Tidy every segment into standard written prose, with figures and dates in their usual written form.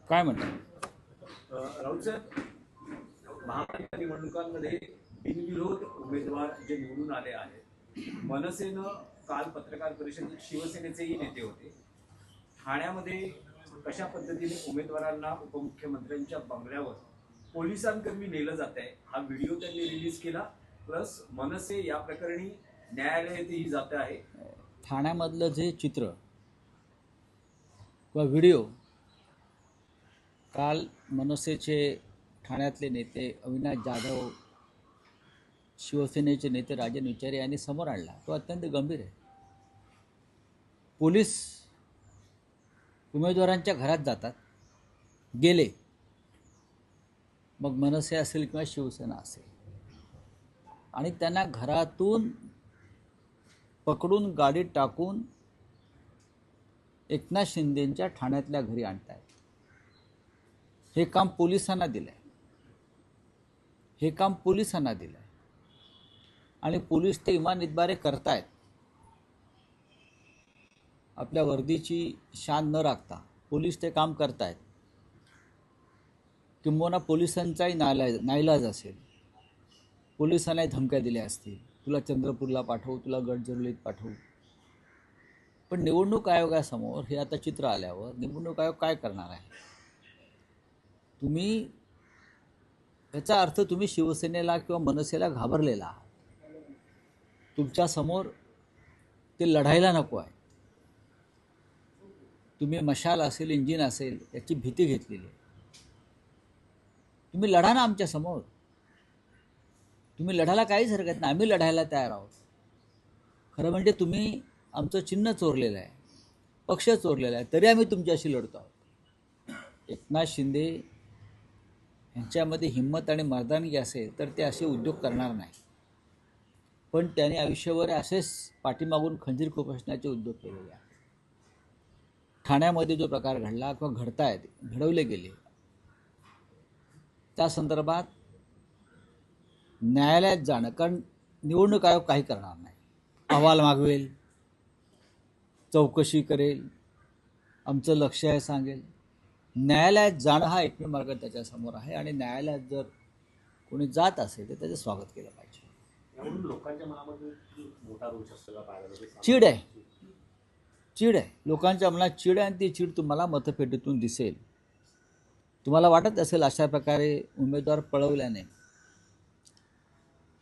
काय म्हणतात राऊत साहेब, महापालिका निवडणुकांमध्ये बिनविरोध उमेदवार जे निवडून आले आहेत, मनसेनं काल पत्रकार परिषदेत शिवसेनेचेही नेते होते. ठाण्यामध्ये कशा पद्धतीने उमेदवारांना उपमुख्यमंत्र्यांच्या बंगल्यावर पोलिसांकर्मी नेलं जात आहे हा व्हिडिओ त्यांनी रिलीज केला. प्लस मनसे या प्रकरणी न्यायालयातही जात आहे. ठाण्यामधलं जे चित्र किंवा व्हिडिओ काल मनसेचे ठाण्यातले नेते अविनाश जाधव, शिवसेनेचे नेते राजन विचारे यांनी समोर आणला तो अत्यंत गंभीर आहे. पोलीस उमेदवारांच्या घरात जातात, गेले, मग मनसे असेल किंवा शिवसेना असेल, आणि त्यांना घरातून पकडून गाडीत टाकून एकनाथ शिंदेंच्या ठाण्यातल्या घरी आणतायत. हे काम पोलिसांना दिलं आहे, हे काम पोलिसांना दिलं आहे, आणि पोलीस ते इमानतबारे करतायत. आपल्या वर्दीची शान न राखता पोलीस ते काम करतायत. किंबहुना पोलिसांचाही नाईलाज असेल, पोलिसांनाही धमक्या दिल्या असतील, तुला चंद्रपूरला पाठवू, तुला गडचिरोलीत पाठवू. पण निवडणूक आयोगासमोर हे आता चित्र आल्यावर निवडणूक आयोग काय करणार आहे? तुम्ही याचा अर्थ तुम्ही शिवसेनेला किंवा मनसेला घाबरलेला आहात. तुमच्यासमोर ते लढायला नको आहे. तुम्ही मशाल असेल, इंजिन असेल याची भीती घेतलेली आहे. तुम्ही लढा ना आमच्यासमोर. तुम्ही लढायला काहीच हरकत नाही, आम्ही लढायला तयार आहोत. खरं म्हणजे तुम्ही आमचं चिन्ह चोरलेलं आहे, पक्ष चोरलेला आहे, तरी आम्ही तुमच्याशी लढतो आहोत. एकनाथ शिंदे यांच्यामध्ये हिंमत आणि मर्दानगी असेल तर ते असे उद्योग करणार नाही. पण त्याने आयुष्यभर असेच पाठीमागून खंजीर खुपसण्याचे उद्योग केलेले आहेत. ठाण्यामध्ये जो प्रकार घडला किंवा घडतायत, घडवले गेले, त्या संदर्भात न्यायालयात जाणं, कारण निवडणूक आयोग काही करणार नाही. अहवाल मागवेल, चौकशी करेल, आमचं लक्ष आहे सांगेल. न्यायालयात जाणं हा एकमेव मार्ग त्याच्यासमोर आहे, आणि न्यायालयात जर कोणी जात असेल तर त्याचं स्वागत केलं पाहिजे. यावरून लोकांच्या मनामध्ये मोठा रोष असलेला पाहायला चीड आहे, चीड आहे. लोकांच्या मनात चीड आहे, आणि ती चीड तुम्हाला मतपेटीतून दिसेल. तुम्हाला वाटत असेल अशा प्रकारे उमेदवार पळवल्याने,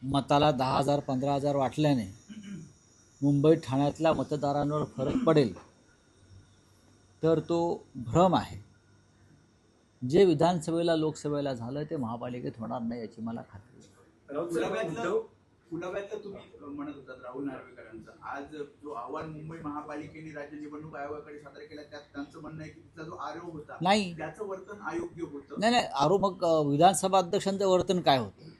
मताला 10,000 15,000 वाटल्याने मुंबई ठाण्यातल्या मतदारांवर फरक पडेल, तर तो भ्रम आहे. जे विधानसभेला लोकसभेला झालं ते महापालिकेत होणार नाही याची मला खात्री आहे. पुलाव्यातलं तुम्ही म्हणत होतात राहुल नार्वेकरांचा आज जो अहवाल मुंबई महापालिकेने राज्य निवडणूक आयोगाकडे सादर केला, त्यात त्यांचं म्हणणं आहे की तिथला जो आरोप होता नाही, त्याचं वर्तन अयोग्य होतं. नाही, आरोप मग विधानसभा अध्यक्षांचं वर्तन काय होतं?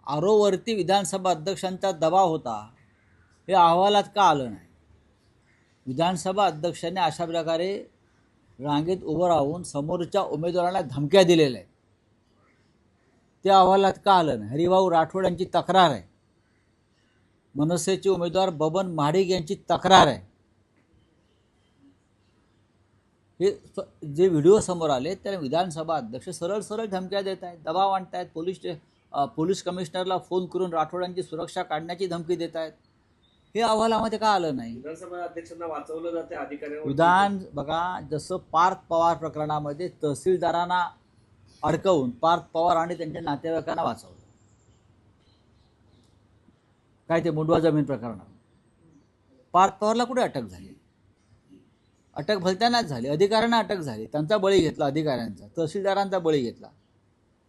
आरोवरती विधानसभा अध्यक्षांचा दबाव होता, हे अहवालात का आलं नाही? विधानसभा अध्यक्षांनी अशा प्रकारे रांगेत उभं राहून समोरच्या उमेदवारांना धमक्या दिलेल्या आहेत, ते अहवालात का आलं नाही? हरिभाऊ राठोड यांची तक्रार आहे, मनसेचे उमेदवार बबन महाडिक यांची तक्रार आहे. हे जे व्हिडिओ समोर आले त्याला विधानसभा अध्यक्ष सरळ सरळ धमक्या देत आहेत, दबाव आणत आहेत. पोलीस कमिशनरला फोन करून राठोडांची सुरक्षा काढण्याची धमकी देत आहेत. हे अहवालामध्ये का आलं नाही? विधानसभा अध्यक्षांना वाचवलं जाते अधिकाऱ्यांवर. बघा, जसं पार्थ पवार प्रकरणामध्ये तहसीलदारांना अडकवून पार्थ पवार आणि त्यांच्या नातेवाईकांना वाचवलं, काय ते मुंडवा जमीन प्रकरणात पार्थ पवारला कुठे अटक झाली? अटक भलत्यानाच झाली, अधिकाऱ्यांना अटक झाली, त्यांचा बळी घेतला, अधिकाऱ्यांचा, तहसीलदारांचा बळी घेतला.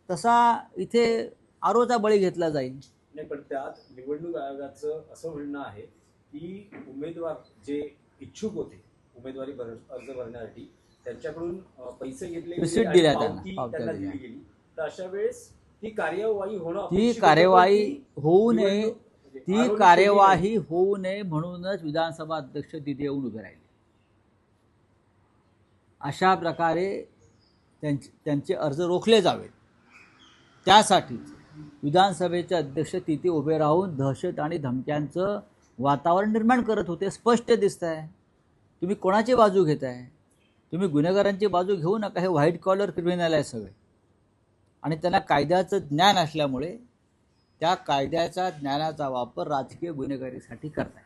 तसा इथे आरोचा बळी घेतला जाईल. नाही, पण त्यात निवडणूक आयोगाचं असं म्हणणं आहे की उमेदवार जे इच्छुक होते उमेदवारी अर्ज भरण्यासाठी त्यांच्याकडून पैसे घेतले, रिसीट दिल्या त्यांना दिली गेली, तर अशा वेळेस ती कार्यवाही होणं, ती कार्यवाही होऊ नये, ती कार्यवाही होऊ नये म्हणूनच विधानसभा अध्यक्ष तिथे येऊन उभे राहिले. अशा प्रकारे त्यांचे अर्ज रोखले जावेत, त्यासाठीच विधानसभेचे अध्यक्ष तिथे उभे राहून दहशत आणि धमक्यांचं वातावरण निर्माण करत होते. स्पष्ट दिसत आहे. तुम्ही कोणाची बाजू घेताय? तुम्ही गुन्हेगारांची बाजू घेऊ नका. हे व्हाईट कॉलर क्रिमिनल आहे सगळे आणि त्यांना कायद्याचं ज्ञान असल्यामुळे त्या कायद्याच्या ज्ञानाचा वापर राजकीय गुन्हेगारीसाठी करताय.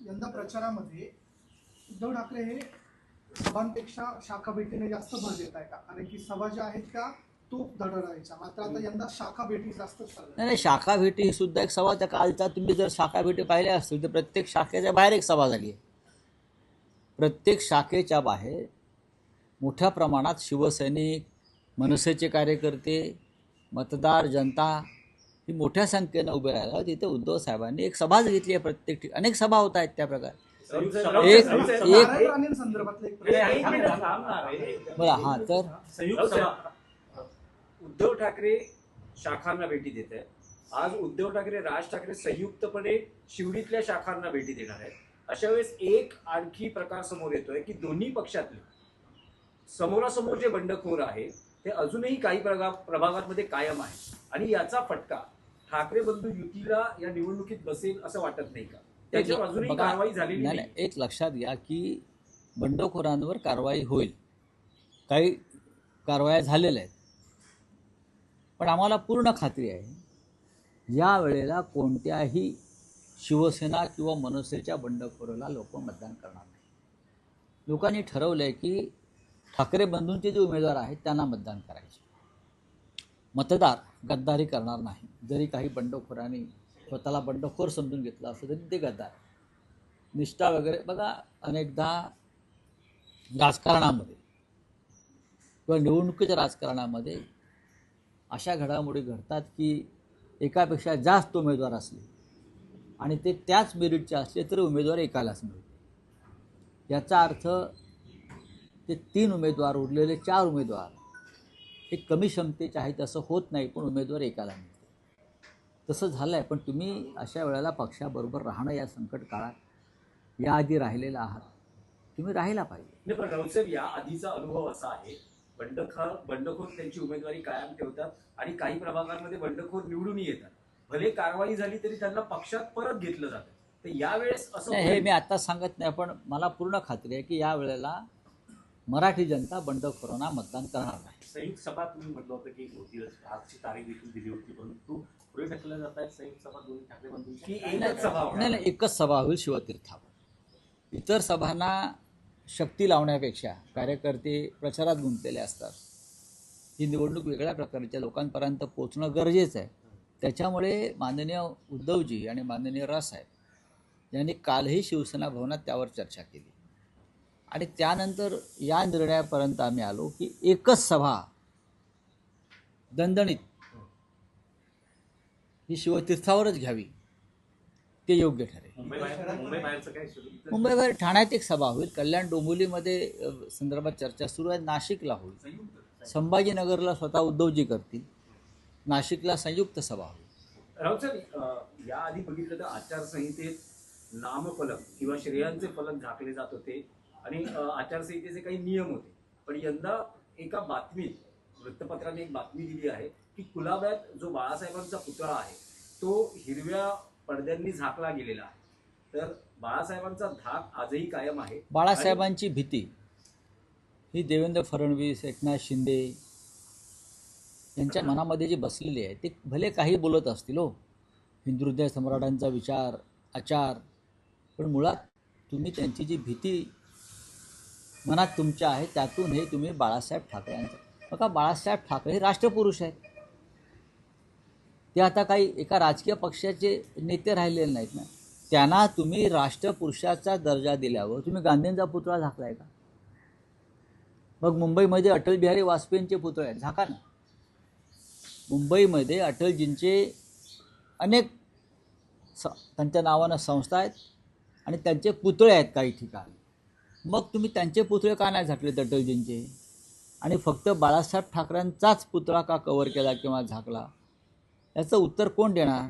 यंदा प्रचारामध्ये उद्धव ठाकरे हे सभांपेक्षा शाखा भेटीने जास्त भर देत आहे का? कारण की सभा ज्या आहेत त्या तूप धडधायच्या, मात्र आता यंदा शाखा भेटी जास्त नाही, शाखा भेटी ही सुद्धा एक सभा. त्या कालचा तुम्ही जर शाखा भेटी पाहिल्या असतील तर प्रत्येक शाखेच्या बाहेर एक सभा झाली आहे. प्रत्येक शाखेच्या बाहेर मोठ्या प्रमाणात शिवसैनिक, मनसेचे कार्यकर्ते, मतदार, जनता ही मोठ्या संख्येनं उभे राहिला. तिथे उद्धव साहेबांनी एक सभाच घेतली आहे. प्रत्येक ठिकाणी अनेक सभा होत आहेत त्या प्रकारे. बरं, हां, तर उद्धव ठाकरे शाखांना भेटी देत आहेत. आज उद्धव ठाकरे, राज ठाकरे संयुक्तपणे शिवडीतल्या शाखांना भेटी देणार आहेत. अशा वेळेस एक आणखी प्रकार समोर येतोय की दोन्ही पक्षातले समोरासमोर जे बंडखोर आहे ते अजूनही काही प्रभागांमध्ये कायम आहे आणि याचा फटका ठाकरे बंधू युतीला या निवडणुकीत बसेल असं वाटत नाही का? त्याच्यावर अजूनही कारवाई झालेली नाही. एक लक्षात घ्या की बंडखोरांवर कारवाई होईल. काही कारवाया झालेल्या आहेत. पण आम्हाला पूर्ण खात्री आहे या वेळेला कोणत्याही शिवसेना किंवा मनसेच्या बंडखोराला लोक मतदान करणार नाही. लोकांनी ठरवलं आहे की ठाकरे बंधूंचे जे उमेदवार आहेत त्यांना मतदान करायचे. मतदार गद्दारी करणार नाही. जरी काही बंडखोरांनी स्वतःला बंडखोर समजून घेतलं असं तरी ते गद्दार. निष्ठा वगैरे बघा, अनेकदा राजकारणामध्ये किंवा निवडणुकीच्या राजकारणामध्ये अशा घडामोडी घडतात की एकापेक्षा जास्त उमेदवार असले आणि ते त्याच मेरिटचे असले तरी उमेदवार एकालाच मिळते. याचा अर्थ ते 3 उमेदवार, उरलेले 4 उमेदवार हे कमी क्षमतेचे आहेत असं होत नाही, पण उमेदवार एकाला मिळते. तसं झालं आहे. पण तुम्ही अशा वेळेला पक्षाबरोबर राहणं या संकट काळात याआधी राहिलेला आहात, तुम्ही राहायला पाहिजे. पण राऊतसाहेब, या आधीचा अनुभव असा आहे बंडखोर त्यांची उमेदवारी कायम ठेवतात आणि काही प्रभागांमध्ये बंडखोर निवडून येतात. भले कारवाई झाली तरी त्यांना पक्षात परत घेतलं जातं. तर यावेळेस असं हे मी आता सांगत नाही, पण मला पूर्ण खात्री आहे की या वेळेला मराठी जनता बंडखोरांना मतदान करणार नाही. संयुक्त सभा तुम्ही म्हटलं होतं की होती, आजची तारीख देखील दिली होती, परंतु पुढे ढकलल्या जात आहेत संयुक्त सभा दोन्ही ठाकरे बंधूंची. एकच सभा होणार. नाही, एकच सभा होईल शिवतीर्थावर. इतर सभांना शक्ती लावण्यापेक्षा कार्यकर्ते प्रचारात गुंतलेले असतात. ही निवडणूक वेगळ्या प्रकारच्या लोकांपर्यंत पोचणं गरजेचं आहे. त्याच्यामुळे माननीय उद्धवजी आणि माननीय रावसाहेब यांनी कालही शिवसेना भवनात त्यावर चर्चा केली आणि त्यानंतर या निर्णयापर्यंत आम्ही आलो की एकच सभा दणदणीत ही शिवतीर्थावरच घ्यावी, ते योग्य ठरेल. मुंबईबाहेर ठाण्यात एक सभा होईल. कल्याण डोंबिवलीमध्ये संदर्भात चर्चा सुरू आहे. नाशिकला होईल. संभाजीनगरला स्वतः उद्धवजी करतील. नाशिकला संयुक्त सभा होईल. राऊतसाहेब, याआधी बघितलं तर आचारसंहितेत नामफलक किंवा श्रेयांचे फलक झाकले जात होते आणि आचारसंहितेचे काही नियम होते. पण यंदा एका बातमीत वृत्तपत्राने एक बातमी दिली आहे की कुलाब्यात जो बाळासाहेबांचा पुतळा आहे तो हिरव्या पडद्यांनी झाकला गेलेला आहे. तर बाळासाहेबांचा धाक आजही कायम आहे. बाळासाहेबांची भीती ही देवेंद्र फडणवीस, एकनाथ शिंदे यांच्या मनामध्ये जी बसलेली आहे, ते भले काही बोलत असतील हो, हिंदुहृदय सम्राटांचा विचार, आचार, पण मुळात तुम्ही त्यांची जी भीती मनात तुमच्या आहे त्यातून हे तुम्ही बाळासाहेब ठाकरे यांचं बघा. बाळासाहेब ठाकरे हे राष्ट्रपुरुष आहेत. ते आता काही एका राजकीय पक्षाचे नेते राहिलेले नाहीत ना. त्यांना तुम्ही राष्ट्रपुरुषाचा दर्जा दिल्यावर तुम्ही गांधींचा पुतळा झाकलाय का? मग मुंबईमध्ये अटल बिहारी वाजपेयींचे पुतळे आहेत, झाका ना. मुंबईमध्ये अटलजींचे अनेक त्यांच्या नावानं संस्था आहेत आणि त्यांचे पुतळे आहेत काही ठिकाणी. मग तुम्ही त्यांचे पुतळे का नाही झाकलेत अटलजींचे आणि फक्त बाळासाहेब ठाकरेंचाच पुतळा का कव्हर केला किंवा झाकला? याचं उत्तर कोण देणार?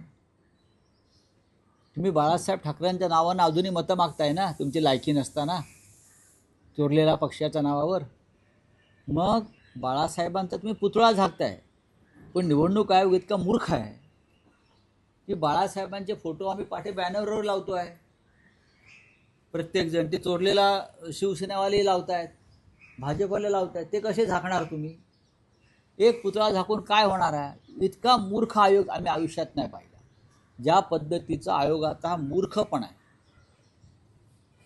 तुम्ही बाळासाहेब ठाकरेंच्या नावानं अजूनही मतं मागताय ना, तुमची लायकी नसताना, चोरलेल्या पक्षाच्या नावावर. मग बाळासाहेबांचा तुम्ही पुतळा झाकताय पण निवडणूक आयोग इतका मूर्ख आहे की बाळासाहेबांचे फोटो आम्ही पाठे बॅनरवर लावतो आहे. प्रत्येकजण ते चोरलेला शिवसेनावाले लावत आहेत, भाजपवाले लावत आहेत. ते कसे झाकणार तुम्ही? एक पुतळा झाकून काय होणार आहे? इतका मूर्ख आयोग आम्ही आयुष्यात नाही पाहिला. ज्या पद्धतीचा आयोगाचा हा मूर्खपणा आहे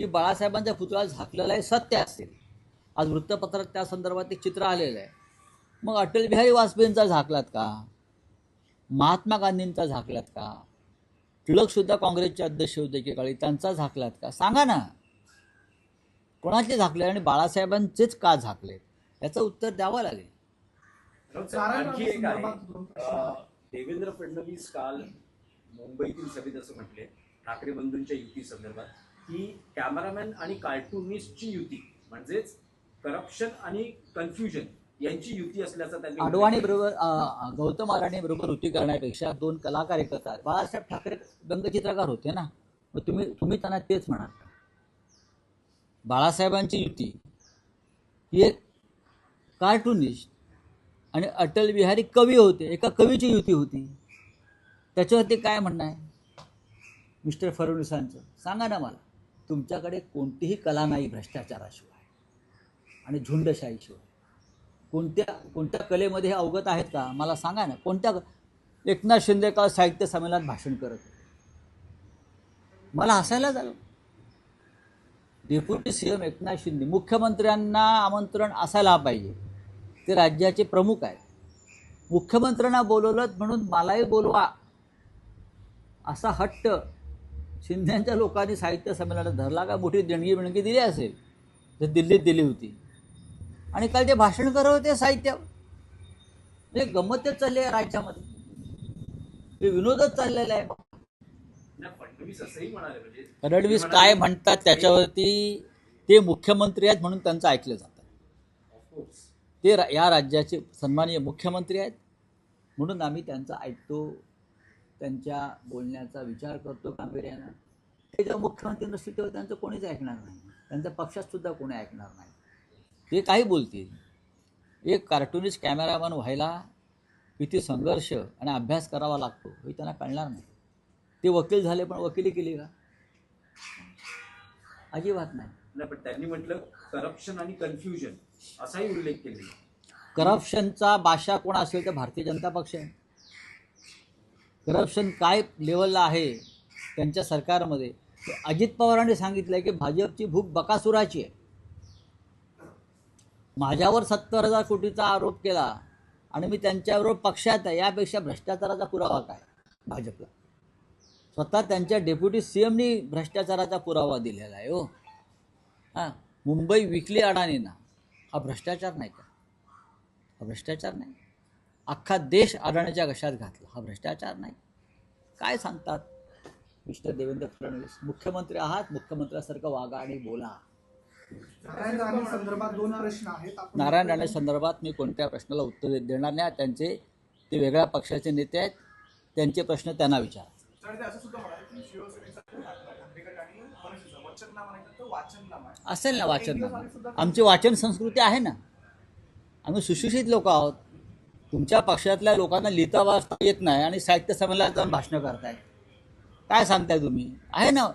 की बाळासाहेबांचा पुतळा झाकलेला आहे सत्य असेल. आज वृत्तपत्रात त्या संदर्भात एक चित्र आलेलं आहे. मग अटल बिहारी वाजपेयींचा झाकलात का? महात्मा गांधींचा झाकलात का? टिळकसुद्धा काँग्रेसचे अध्यक्ष होते एकेकाळी, त्यांचा झाकलात का? सांगा ना, कोणाचे झाकले आणि बाळासाहेबांचेच का झाकले? याचं उत्तर द्यावं लागेल. राऊत साहेब, नारायण आणखी राणे एक आहे. संदर्भात दोन प्रश्न आहेत. देवेंद्र फडणवीस काल मुंबईतील सभेत असं म्हटले ठाकरे बंधूंच्या युती संदर्भात की कॅमेरामॅन आणि कार्टुनिस्टची युती म्हणजेच करप्शन आणि कन्फ्युजन यांची युती असल्याचा त्यांनी अडवाणी बरोबर गौतम अडाणी बरोबर युती करण्यापेक्षा दोन कलाकार एकत्र आहेत. बाळासाहेब ठाकरे व्यंगचित्रकार होते ना, मग तुम्ही त्यांना तेच म्हणाल. बाळासाहेबांची युती ही एक कार्टुनिस्ट आणि अटल बिहारी कवी होते, एका कवीची युती होती. त्याच्यावरती काय म्हणणं आहे मिस्टर फडणवीसांचं? सांगा ना मला. तुमच्याकडे कोणतीही कला नाही भ्रष्टाचाराशिवाय आणि झुंडशाहीशिवाय. कोणत्या कलेमध्ये हे अवगत आहेत का? मला सांगा ना. एकनाथ शिंदे काल साहित्य संमेलनात भाषण करत होते. मला हसायला झालं. डेप्युटी सीएम एकनाथ शिंदे, मुख्यमंत्र्यांना आमंत्रण असायला पाहिजे, ते राज्याचे प्रमुख आहेत. मुख्यमंत्र्यांना बोलवलं म्हणून मलाही बोलवा असा हट्ट शिंदेच्या लोकांनी साहित्य संमेलनात धरला का? मोठी देणगी दिली असेल तर दिल्लीत दिली होती. आणि काल ते भाषण करत होते साहित्यावर. म्हणजे गंमतच चालली आहे राज्यामध्ये, हे विनोदच चाललेला आहे. फडणवीस असंही म्हणाले म्हणजे फडणवीस काय म्हणतात त्याच्यावरती ते मुख्यमंत्री आहेत म्हणून त्यांचं ऐकलं जातं. ऑफकोर्स ते या राज्याचे सन्माननीय मुख्यमंत्री आहेत म्हणून आम्ही त्यांचं ऐकतो, त्यांच्या बोलण्याचा विचार करतो गांभीर्यानं. ते जेव्हा मुख्यमंत्री नसतील तेव्हा त्यांचं कोणीच ऐकणार नाही, त्यांच्या पक्षात सुद्धा कोणी ऐकणार नाही. ते काही बोलतील. एक कार्टुनिस्ट कॅमेरामॅन व्हायला किती संघर्ष आणि अभ्यास करावा लागतो हे त्यांना कळणार नाही. ते वकील झाले पण वकिली केली का? अजिबात नाही. नाही, पण त्यांनी म्हटलं करप्शन आणि कन्फ्युजन असाही उल्लेख केला. करप्शनचा बादशाह कोण असेल तर भारतीय जनता पक्ष आहे. करप्शन काय लेवलला आहे त्यांच्या सरकारमध्ये अजित पवारांनी सांगितलं की भाजपची भूक बकासुराची आहे. माझ्यावर 70,000 कोटीचा आरोप केला आणि मी त्यांच्याबरोबर पक्षात आहे, यापेक्षा भ्रष्टाचाराचा पुरावा काय भाजपला? स्वतः त्यांच्या डेप्युटी सीएमनी भ्रष्टाचाराचा पुरावा दिलेला आहे. हो हां, मुंबई विकली अडाणींना, हा भ्रष्टाचार नाही का? हा भ्रष्टाचार नाही. अख्खा देश अडाणीच्या घशात घातला, हा भ्रष्टाचार नाही. काय सांगतात मिस्टर देवेंद्र फडणवीस? मुख्यमंत्री आहात, मुख्यमंत्र्यासारखं वागा आणि बोला. नारायण राणे संदर्भात दोन प्रश्न आहेत. नारायण राणे संदर्भात मी कोणत्या प्रश्नाला उत्तर देणार नाही. ते वेगळ्या पक्षाचे नेते आहेत, त्यांचे प्रश्न त्यांना विचारा. तर ते असं सुद्धा म्हणाले की शिवसेनेचा ठाकरे गट आणि मनसेचं वचननामा नाही तर वाचननामा आहे. असेल ना वाचन. आमची वाचन संस्कृती आहे ना. आम्ही सुशिक्षित लोक आहोत. तुमच्या पक्षातल्या लोकांना लिहिता वाचता येत नाही आणि साहित्य संमेलनात जाऊन भाषणं करताय. काय सांगताय तुम्ही? आहे ना,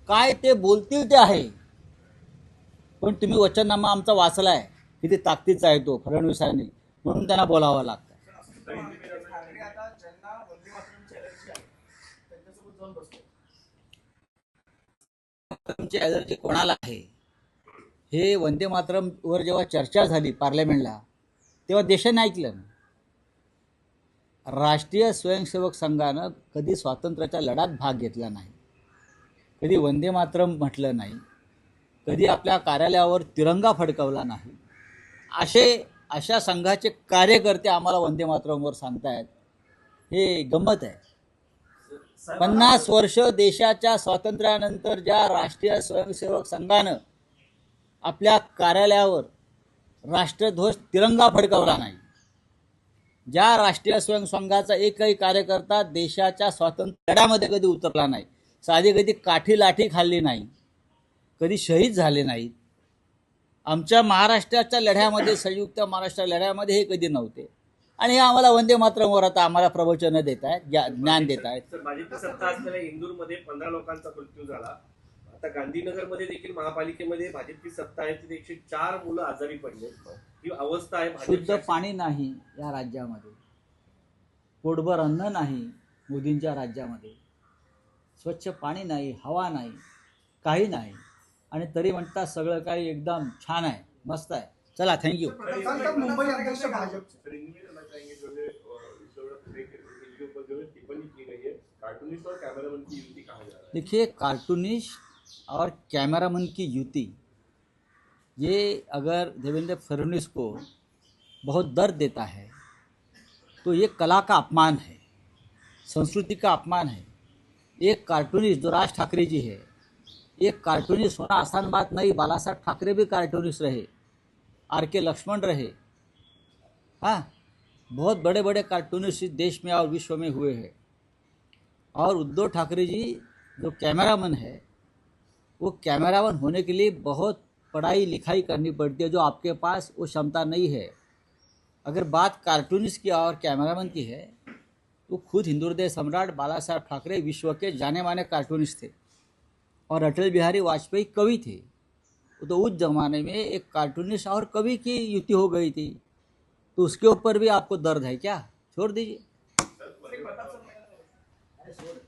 काय ते बोलतील ते आहे. पण तुम्ही वचननामा आमचा वाचलाय, किती ताकदीचा आहे तो फडणवीसांनी, म्हणून त्यांना बोलावं लागतं. ठाकरे आता ज्यांना वंदे मातरमची अलर्जी आहे त्यांच्यासोबत जाऊन बसतो. तुमची अलर्जी कोणाला आहे? हे वंदे मातरमवर जेव्हा चर्चा झाली पार्लमेंटला तेव्हा देशाने ऐकलं. राष्ट्रीय स्वयंसेवक संघानं कधी स्वातंत्र्याच्या लढ्यात भाग घेतला नाही, कधी वंदे मातरम म्हटलं नाही, कधी आपल्या कार्यालयावर तिरंगा फडकवला नाही. अशा संघाचे कार्यकर्ते आम्हाला वंदे मातरमवर सांगतायत, हे गंमत आहे. 50 वर्ष देशाच्या स्वातंत्र्यानंतर ज्या राष्ट्रीय स्वयंसेवक संघानं आपल्या कार्यालयावर राष्ट्रध्वज तिरंगा फडकवला नाही, ज्या राष्ट्रीय स्वयंसेवक संघाचा एकही कार्यकर्ता देशाच्या स्वातंत्र्य लढ्यामध्ये कधी उतरला नाही, साधी कधी काठी लाठी खाल्ली नाही, कधी शहीद झाले नाहीत, आमच्या महाराष्ट्राच्या लढ्यामध्ये, संयुक्त महाराष्ट्र लढ्यामध्ये हे कधी नव्हते. आणि हे आम्हाला वंदे मातरमवर आता आम्हाला प्रवचनं देत आहेत, ज्ञान देत आहेत. तर भाजपची सत्ता असलेल्या इंदूरमध्ये 15 लोकांचा मृत्यू झाला. आता गांधीनगरमध्ये देखील महापालिकेमध्ये भाजपची सत्ता आहे, तिथे 104 मुलं आजारी पडले. ही अवस्था आहे भाजप शुद्ध शासन- पाणी नाही या राज्यामध्ये, पोटभर अन्न नाही मोदींच्या राज्यामध्ये, स्वच्छ पाणी नाही, हवा नाही, काही नाही, आणि तरी म्हणतात सगळं काही एकदम छान आहे, मस्त आहे. चला, थँक्यू. प्रताप साहेब, मुंबई अध्यक्ष भाजपचे सर, इनमें कहना चाहेंगे जो है इनके ऊपर जो है टिप्पणी की गई है, कार्टूनिस्ट और कैमरामैन की युति कहा जा रहा है. देखिए, कार्टूनिस्ट और कैमरामैन की युति, ये अगर देवेंद्र फडणवीस को बहुत दर्द देता है तो ये कला का अपमान है, संस्कृति का अपमान है. एक कार्टूनिस्ट जो राज ठाकरे जी है, एक कार्टूनिस्ट होना आसान बात नहीं. बाला साहब ठाकरे भी कार्टूनिस्ट रहे, RK लक्ष्मण रहे, हाँ, बहुत बड़े बड़े कार्टूनिस्ट इस देश में और विश्व में हुए हैं. और उद्धव ठाकरे जी जो कैमरामैन है, वो कैमरामैन होने के लिए बहुत पढ़ाई लिखाई करनी पड़ती है, जो आपके पास वो क्षमता नहीं है. अगर बात कार्टूनिस्ट की और कैमरामैन की है तो खुद हिंदू हृदय सम्राट बाला साहब ठाकरे विश्व के जाने माने कार्टूनिस्ट थे, और अटल बिहारी वाजपेयी कवि थे. तो उस जमाने में एक कार्टूनिस्ट और कवि की युति हो गई थी, तो उसके ऊपर भी आपको दर्द है क्या? छोड़ दीजिए. प्रताप सर